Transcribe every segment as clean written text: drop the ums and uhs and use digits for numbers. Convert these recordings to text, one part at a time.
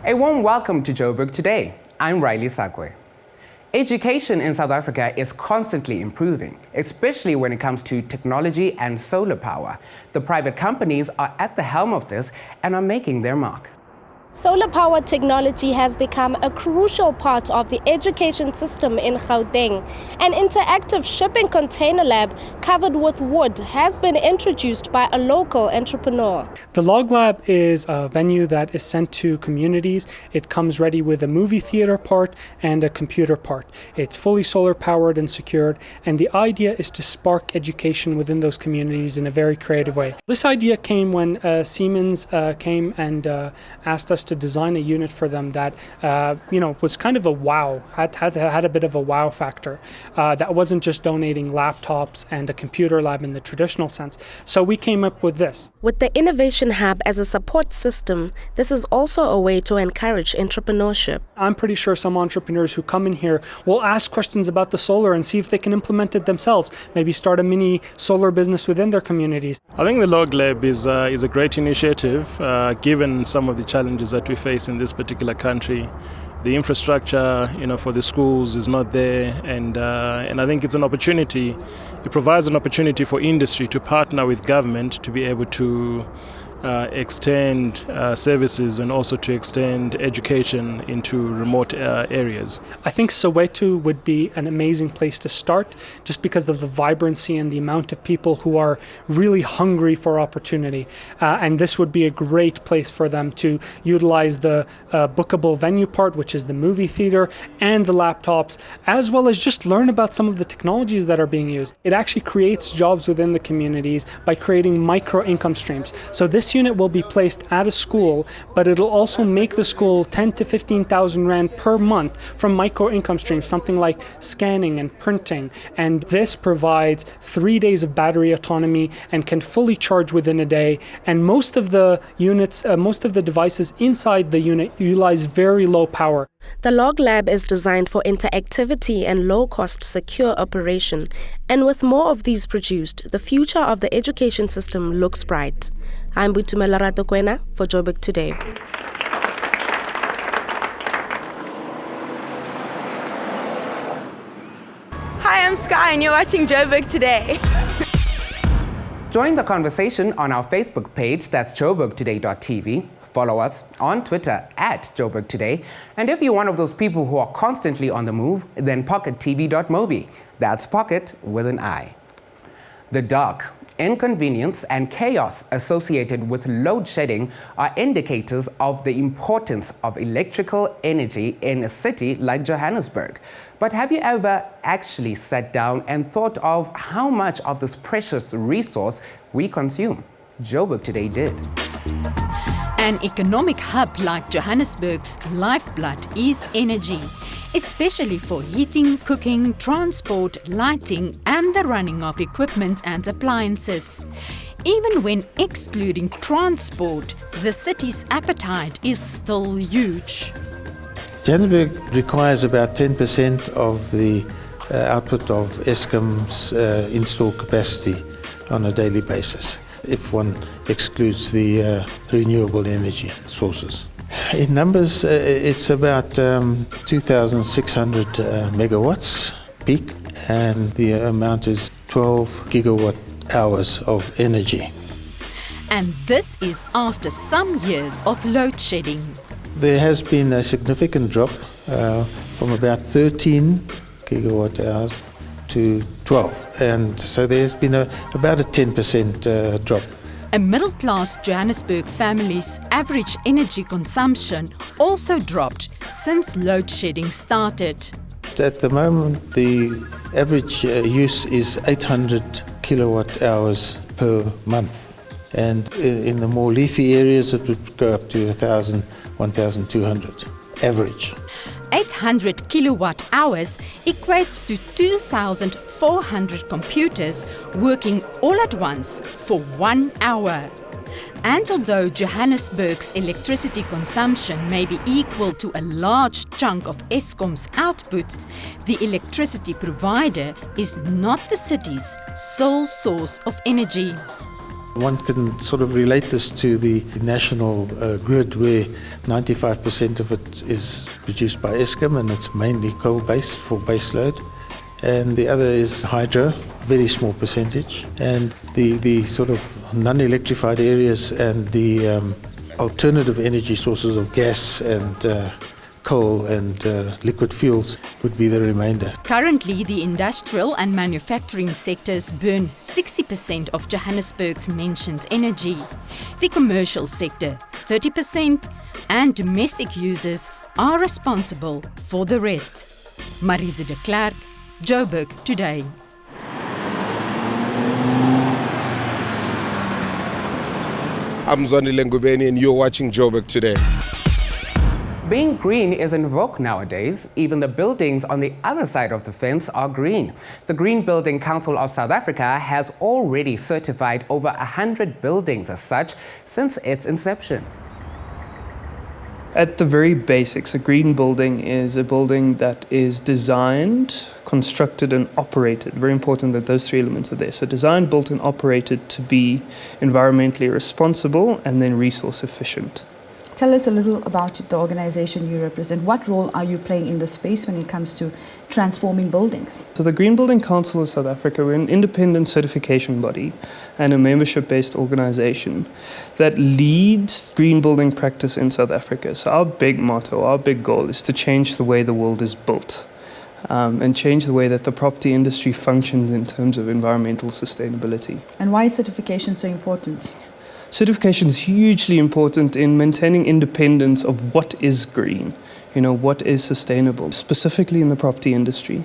A warm welcome to Joburg today. I'm Riley Sakwe. Education in South Africa is constantly improving, especially when it comes to technology and solar power. The private companies are at the helm of this and are making their mark. Solar power technology has become a crucial part of the education system in Gauteng. An interactive shipping container lab covered with wood has been introduced by a local entrepreneur. The Log Lab is a venue that is sent to communities. It comes ready with a movie theater part and a computer part. It's fully solar powered and secured, and the idea is to spark education within those communities in a very creative way. This idea came when Siemens came and asked us to design a unit for them that was kind of a wow, had a bit of a wow factor. That wasn't just donating laptops and a computer lab in the traditional sense. So we came up with this. With the Innovation Hub as a support system, this is also a way to encourage entrepreneurship. I'm pretty sure some entrepreneurs who come in here will ask questions about the solar and see if they can implement it themselves, maybe start a mini solar business within their communities. I think the Log Lab is a great initiative, given some of the challenges that we face in this particular country. The infrastructure, for the schools is not there, and I think it's an opportunity. It provides an opportunity for industry to partner with government to be able to extend services and also to extend education into remote areas. I think Soweto would be an amazing place to start, just because of the vibrancy and the amount of people who are really hungry for opportunity. And this would be a great place for them to utilize the bookable venue part, which is the movie theater, and the laptops, as well as just learn about some of the technologies that are being used. It actually creates jobs within the communities by creating micro income streams. So this unit will be placed at a school, but it'll also make the school 10 to 15,000 rand per month from micro income streams, something like scanning and printing. And this provides 3 days of battery autonomy and can fully charge within a day. And most of the units, most of the devices inside the unit utilize very low power. The Log Lab is designed for interactivity and low-cost, secure operation. And with more of these produced, the future of the education system looks bright. I'm Butumela Ratokwena for Joburg Today. Hi, I'm Sky and you're watching Joburg Today. Join the conversation on our Facebook page, that's joburgtoday.tv. Follow us on Twitter at Joburg Today. And if you're one of those people who are constantly on the move, then pockettv.mobi. That's pocket with an I. The dark, inconvenience and chaos associated with load shedding are indicators of the importance of electrical energy in a city like Johannesburg. But have you ever actually sat down and thought of how much of this precious resource we consume? Joburg Today did. An economic hub like Johannesburg's lifeblood is energy, especially for heating, cooking, transport, lighting, and the running of equipment and appliances. Even when excluding transport, the city's appetite is still huge. Johannesburg requires about 10% of the output of Eskom's installed capacity on a daily basis, if one excludes the renewable energy sources. In numbers, it's about 2,600 megawatts peak, and the amount is 12 gigawatt hours of energy. And this is after some years of load shedding. There has been a significant drop from about 13 gigawatt hours to 12, and so there's been about a 10% drop. A middle-class Johannesburg family's average energy consumption also dropped since load shedding started. At the moment, the average use is 800 kilowatt hours per month, and in the more leafy areas it would go up to 1,000, 1,200 average. 800 kilowatt hours equates to 2,400 computers working all at once for 1 hour. And although Johannesburg's electricity consumption may be equal to a large chunk of Eskom's output, the electricity provider is not the city's sole source of energy. One can sort of relate this to the national grid where 95% of it is produced by Eskom, and it's mainly coal-based for base load. And the other is hydro, very small percentage. And the sort of non-electrified areas and the alternative energy sources of gas and coal and liquid fuels would be the remainder. Currently, the industrial and manufacturing sectors burn 60% of Johannesburg's mentioned energy. The commercial sector, 30%, and domestic users are responsible for the rest. Marise de Klerk, Joburg Today. I'm Zwani Lengubeni and you're watching Joburg Today. Being green is in vogue nowadays. Even the buildings on the other side of the fence are green. The Green Building Council of South Africa has already certified over 100 buildings as such since its inception. At the very basics, a green building is a building that is designed, constructed and operated. Very important that those three elements are there. So designed, built and operated to be environmentally responsible and then resource efficient. Tell us a little about the organization you represent. What role are you playing in the space when it comes to transforming buildings? So the Green Building Council of South Africa, we're an independent certification body and a membership-based organization that leads green building practice in South Africa. So our big motto, our big goal is to change the way the world is built and change the way that the property industry functions in terms of environmental sustainability. And why is certification so important? Certification is hugely important in maintaining independence of what is green, what is sustainable, specifically in the property industry.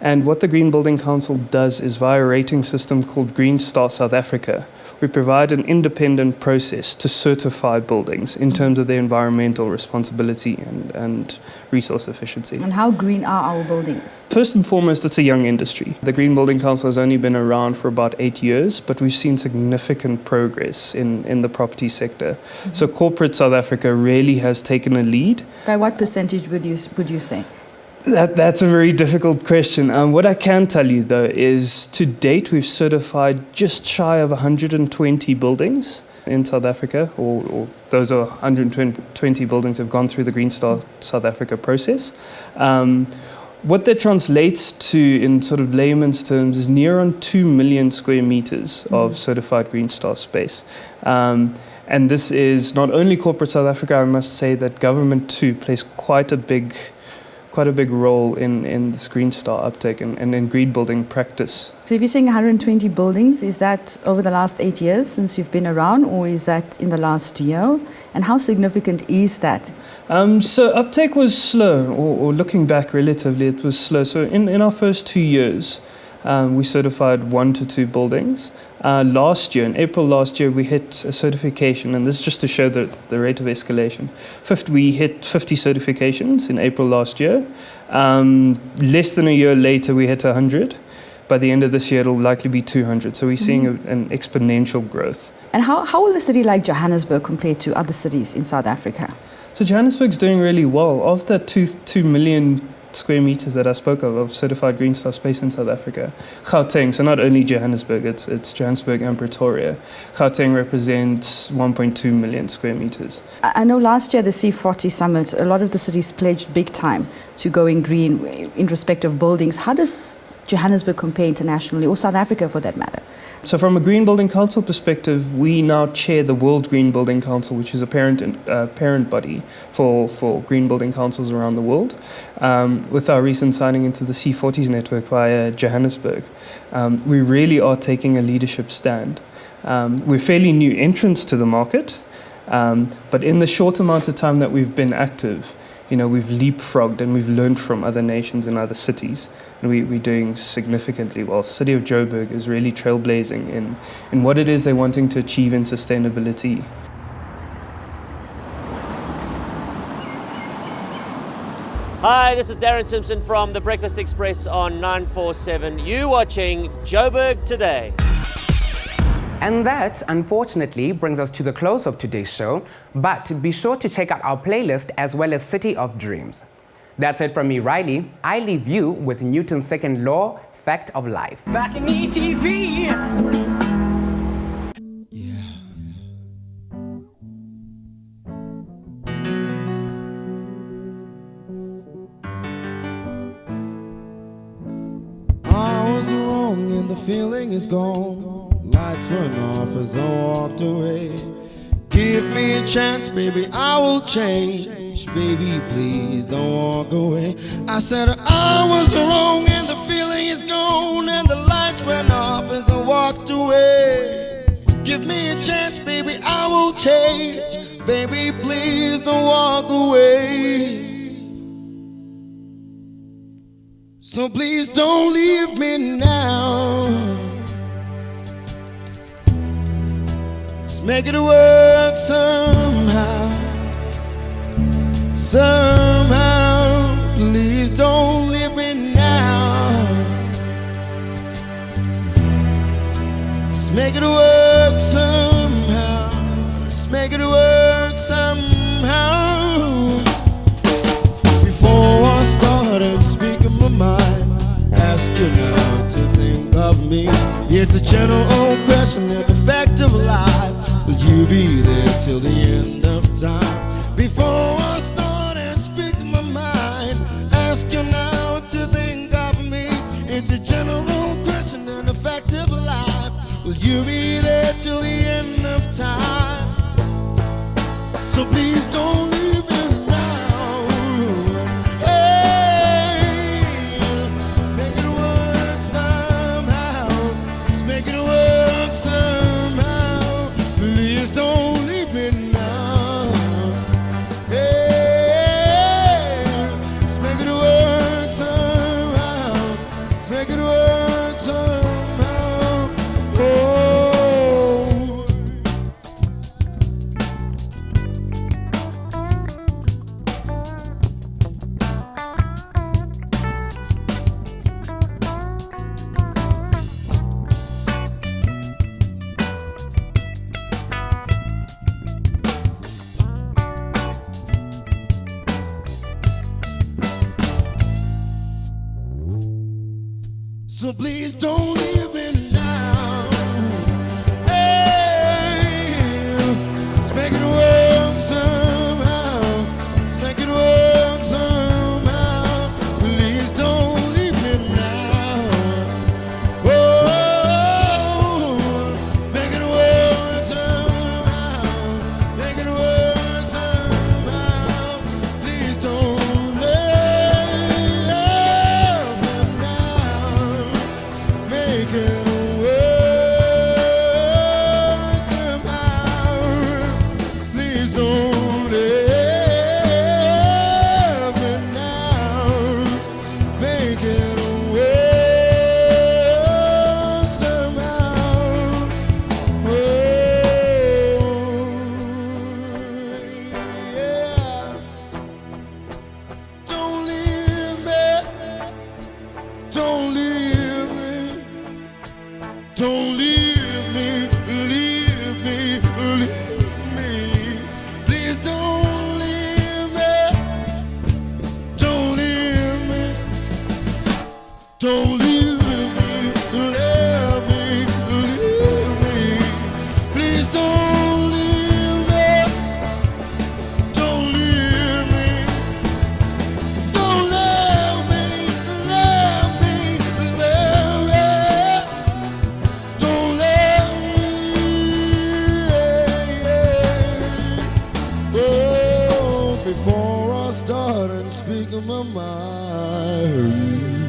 And what the Green Building Council does is via a rating system called Green Star South Africa, we provide an independent process to certify buildings in terms of their environmental responsibility and resource efficiency. And how green are our buildings? First and foremost, it's a young industry. The Green Building Council has only been around for about 8 years, but we've seen significant progress in the property sector. Mm-hmm. So corporate South Africa really has taken a lead. By what percentage would you say? That's a very difficult question. What I can tell you, though, is to date we've certified just shy of 120 buildings in South Africa, or those are 120 buildings have gone through the Green Star South Africa process. What that translates to in sort of layman's terms is near on 2 million square meters of certified Green Star space. And this is not only corporate South Africa, I must say that government too plays quite a big role in this Green Star uptake and in green building practice. So if you're saying 120 buildings, is that over the last 8 years since you've been around, or is that in the last year? And how significant is that? So uptake was slow, or looking back relatively, it was slow. So in our first 2 years, we certified 1 to 2 buildings. Last year, in April last year, we hit a certification, and this is just to show the rate of escalation. We hit 50 certifications in April last year. Less than a year later, we hit 100. By the end of this year, it'll likely be 200. So we're seeing an exponential growth. And how will a city like Johannesburg compare to other cities in South Africa? So Johannesburg's doing really well. Of that 2 million square meters that I spoke of certified Green Star space in South Africa, Gauteng, so not only Johannesburg, it's Johannesburg and Pretoria. Gauteng represents 1.2 million square meters. I know last year the C40 summit, a lot of the cities pledged big time to going green in respect of buildings. How does Johannesburg compare internationally, or South Africa for that matter? So from a Green Building Council perspective, we now chair the World Green Building Council, which is a parent body for green building councils around the world. With our recent signing into the C40s network via Johannesburg, we really are taking a leadership stand. We're fairly new entrants to the market, but in the short amount of time that we've been active, we've leapfrogged and we've learned from other nations and other cities, and we're doing significantly well. City of Joburg is really trailblazing in what it is they're wanting to achieve in sustainability. Hi, this is Darren Simpson from The Breakfast Express on 947. You watching Joburg Today. And that, unfortunately, brings us to the close of today's show. But be sure to check out our playlist as well as City of Dreams. That's it from me, Riley. I leave you with Newton's second law, fact of life. Back in ETV. Yeah. the feeling is gone. Lights went off as I walked away. Give me a chance, baby, I will change. Baby, please don't walk away. I said I was wrong and the feeling is gone, and the lights went off as I walked away. Give me a chance, baby, I will change. Baby, please don't walk away. So please don't leave me now. Let's make it work somehow. Somehow, please don't leave me now. Let's make it work somehow. Let's make it work somehow. Before I started speaking my mind, ask you now to think of me. It's a general question at the fact of life. Will you be there till the end of time? Before I started speaking my mind, ask you now to think of me. It's a general question and a fact of life. Will you be there till the end of time? So please don't leave me now. Hey, make it work somehow. Let's make it work somehow. Please don't leave me now. Hey, let's make it work somehow. Let's make it work somehow. Oh. So please don't leave me now. Hey, let's make it work somehow. Let's make it work somehow. Please don't leave me now. Oh, make it work somehow. Make it work somehow. Please don't leave me now. Make it work somehow. Please don't leave me now. Make it work somehow. Oh, yeah. Don't leave me. Don't leave me. Don't leave me, leave me, leave me. Please don't leave me. Don't leave me. Don't leave me, leave me, leave me. Please don't leave me. Don't leave me. Don't leave me, leave me, leave me. Don't let me. Oh, before I start and speak of my mind.